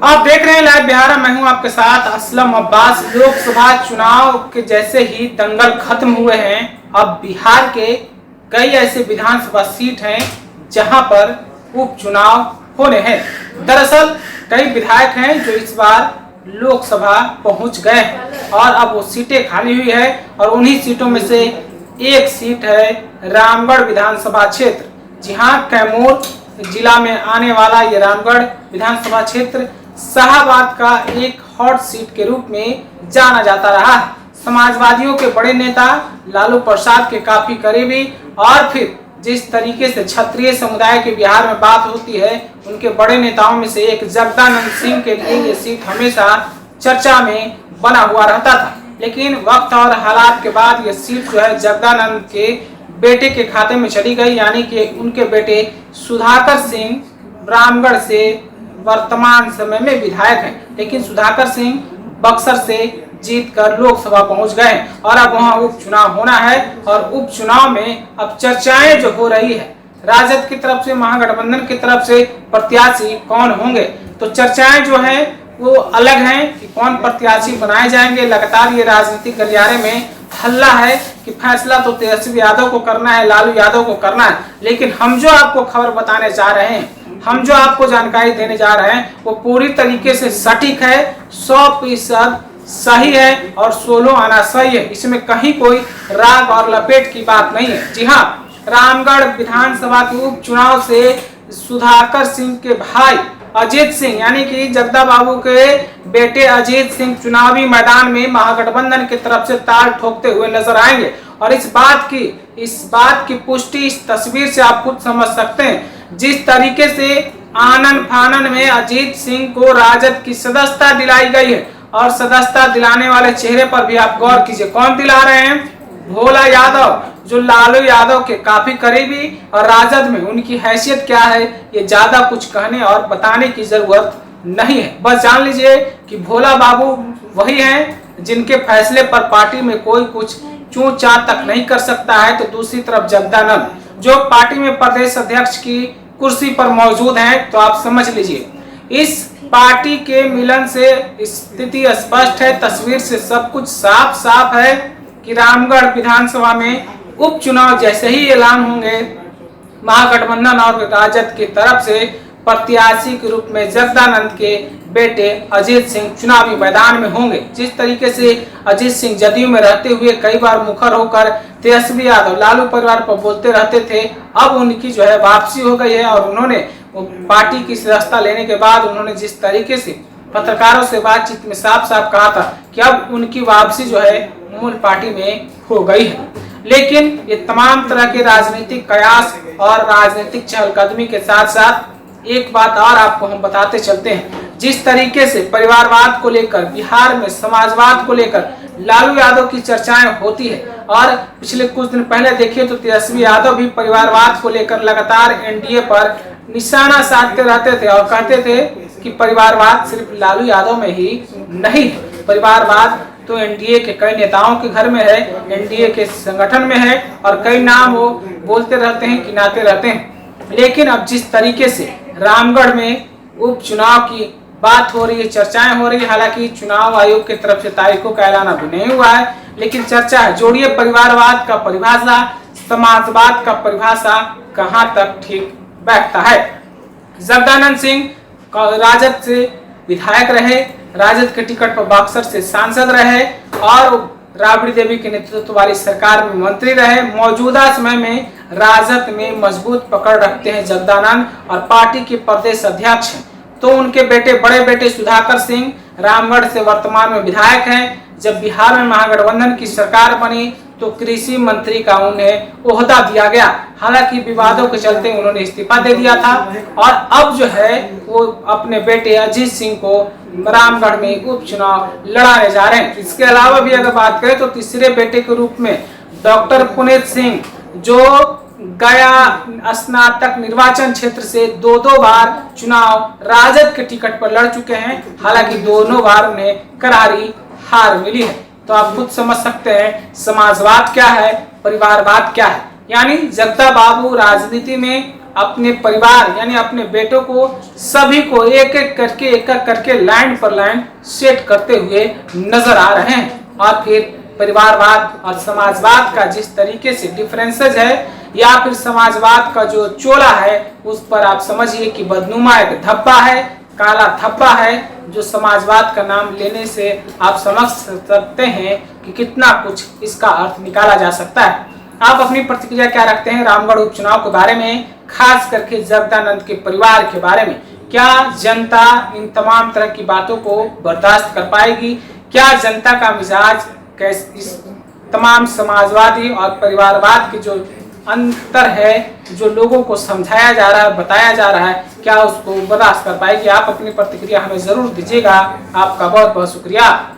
आप देख रहे हैं लाइव बिहार। मैं हूं आपके साथ असलम अब्बास। लोकसभा चुनाव के जैसे ही दंगल खत्म हुए हैं, अब बिहार के कई ऐसे विधानसभा सीट हैं जहां पर उपचुनाव होने हैं। दरअसल कई विधायक हैं जो इस बार लोकसभा पहुंच गए हैं और अब वो सीटें खाली हुई है और उन्हीं सीटों में से एक सीट है रामगढ़ विधानसभा क्षेत्र। जी हाँ, कैमूर जिला में आने वाला ये रामगढ़ विधानसभा क्षेत्र शाहबाद का एक हॉट सीट के रूप में जाना जाता रहा। समाजवादियों के बड़े नेता लालू प्रसाद के काफी करीबी और फिर जिस तरीके से क्षत्रिय समुदाय के बिहार में बात होती है, उनके बड़े नेताओं में से एक जगदानंद सिंह के लिए ये सीट हमेशा चर्चा में बना हुआ रहता था। लेकिन वक्त और हालात के बाद ये सीट जो है जगदानंद के बेटे के खाते में चली गई, यानी कि उनके बेटे सुधाकर सिंह रामगढ़ से वर्तमान समय में विधायक हैं। लेकिन सुधाकर सिंह बक्सर से जीतकर लोकसभा पहुंच गए और अब वहां उपचुनाव होना है और उपचुनाव में अब चर्चाएं जो हो रही है, राजद की तरफ से महागठबंधन की तरफ से प्रत्याशी कौन होंगे, तो चर्चाएं जो है वो अलग हैं कि कौन प्रत्याशी बनाए जाएंगे। लगातार ये राजनीतिक गलियारे में हल्ला है कि फैसला तो तेजस्वी यादव को करना है, लालू यादव को करना है। लेकिन हम जो आपको खबर बताने जा रहे हैं, हम जो आपको जानकारी देने जा रहे हैं, वो पूरी तरीके से सटीक है, 100% सही है और 16 आना सही है। इसमें कहीं कोई राग और लपेट की बात नहीं है। जी हाँ, रामगढ़ विधानसभा के उपचुनाव से सुधाकर सिंह के भाई अजीत सिंह यानी कि जगदा बाबू के बेटे अजीत सिंह चुनावी मैदान में महागठबंधन की तरफ से ताल ठोकते हुए नजर आएंगे। और इस बात की पुष्टि इस तस्वीर से आप खुद समझ सकते हैं। जिस तरीके से आनन फानन में अजीत सिंह को राजद की सदस्यता दिलाई गई है और सदस्यता दिलाने वाले चेहरे पर भी आप गौर कीजिए, कौन दिला रहे हैं? भोला यादव, जो लालू यादव के काफी करीबी और राजद में उनकी हैसियत क्या है ये ज्यादा कुछ कहने और बताने की जरूरत नहीं है। बस जान लीजिए कि भोला बाबू वही हैं जिनके फैसले पर पार्टी में कोई कुछ चूं चा तक नहीं कर सकता है। तो दूसरी तरफ जगदानंद जो पार्टी में प्रदेश अध्यक्ष की कुर्सी पर मौजूद हैं। तो आप समझ लीजिए इस पार्टी के मिलन से स्थिति स्पष्ट है, तस्वीर से सब कुछ साफ साफ है कि रामगढ़ विधानसभा में उपचुनाव जैसे ही ऐलान होंगे, महागठबंधन और राजद की तरफ से प्रत्याशी के रूप में जगदानंद के बेटे अजीत सिंह चुनावी मैदान में होंगे। जिस तरीके से अजीत सिंह जदयू में रहते हुए कई बार मुखर होकर तेजस्वी यादव लालू परिवार पर बोलते रहते थे, अब उनकी जो है वापसी हो गई है और उन्होंने पार्टी की सदस्यता लेने के बाद उन्होंने जिस तरीके से पत्रकारों से बातचीत में साफ साफ कहा था कि अब उनकी वापसी जो है मूल पार्टी में हो गई है। लेकिन ये तमाम तरह के राजनीतिक कयास और राजनीतिक चहलकदमी के साथ साथ एक बात और आपको हम बताते चलते हैं। जिस तरीके से परिवारवाद को लेकर, बिहार में समाजवाद को लेकर लालू यादव की चर्चाएं होती है और पिछले कुछ दिन पहले देखिए तो तेजस्वी यादव भी परिवारवाद को लेकर लगातार एनडीए पर निशाना साधते रहते थे और कहते थे कि परिवारवाद सिर्फ लालू यादव में ही नहीं है, परिवारवाद तो एनडीए के कई नेताओं के घर में है, एनडीए के संगठन में है और कई नाम वो बोलते रहते हैं, गिनाते रहते हैं। लेकिन अब जिस तरीके से रामगढ़ में उपचुनाव की बात हो रही है, चर्चाएं हो रही है, हालांकि चुनाव आयोग की तरफ से तारीखों का ऐलान अभी नहीं हुआ है, लेकिन चर्चा है। जोड़िए परिवारवाद का परिभाषा, समाजवाद का परिभाषा कहां तक ठीक बैठता है। जगदानंद सिंह राजद से विधायक रहे, राजद के टिकट पर बक्सर से सांसद रहे और राबड़ी देवी के नेतृत्व वाली सरकार में मंत्री रहे। मौजूदा समय में राजद में मजबूत पकड़ रखते हैं जगदानंद और पार्टी के प्रदेश अध्यक्ष हैं। तो उनके बेटे, बड़े बेटे सुधाकर सिंह रामगढ़ से वर्तमान में विधायक हैं। जब बिहार में महागठबंधन की सरकार बनी तो कृषि मंत्री का उन्हें ओहदा दिया गया। हालांकि विवादों के चलते उन्होंने इस्तीफा दे दिया था और अब जो है वो अपने बेटे अजीत सिंह को रामगढ़ में उपचुनाव लड़ाने जा रहे हैं। इसके अलावा भी अगर बात करें तो तीसरे बेटे के रूप में डॉक्टर पुनीत सिंह जो गया स्नातक निर्वाचन क्षेत्र से दो बार चुनाव राजद के टिकट पर लड़ चुके हैं। हालांकि दोनों बार उन्हें करारी हार मिली है। तो आप खुद समझ सकते हैं समाजवाद क्या है, परिवारवाद क्या है। यानी जगदा बाबू राजनीति में अपने परिवार यानी अपने बेटों को सभी को एक एक करके लाइन पर लाइन सेट करते हुए नजर आ रहे हैं। और फिर परिवारवाद और समाजवाद का जिस तरीके से डिफरेंसेज है या फिर समाजवाद का जो चोला है उस पर आप समझिए कि बदनुमा एक धब्बा है, काला धब्बा है, जो समाजवाद का नाम लेने से आप समझ सकते हैं कि कितना कुछ इसका अर्थ निकाला जा सकता है। आप अपनी प्रतिक्रिया क्या रखते हैं रामगढ़ उपचुनाव के बारे में, खास करके जगदानंद के परिवार के बारे में? क्या जनता इन तमाम तरह की बातों को बर्दाश्त कर पाएगी? क्या जनता का मिजाज कैसे इस तमाम समाजवादी और परिवारवाद के जो अंतर है जो लोगों को समझाया जा रहा है, बताया जा रहा है, क्या उसको बर्दाश्त कर पाएगी? आप अपनी प्रतिक्रिया हमें जरूर दीजिएगा। आपका बहुत बहुत शुक्रिया।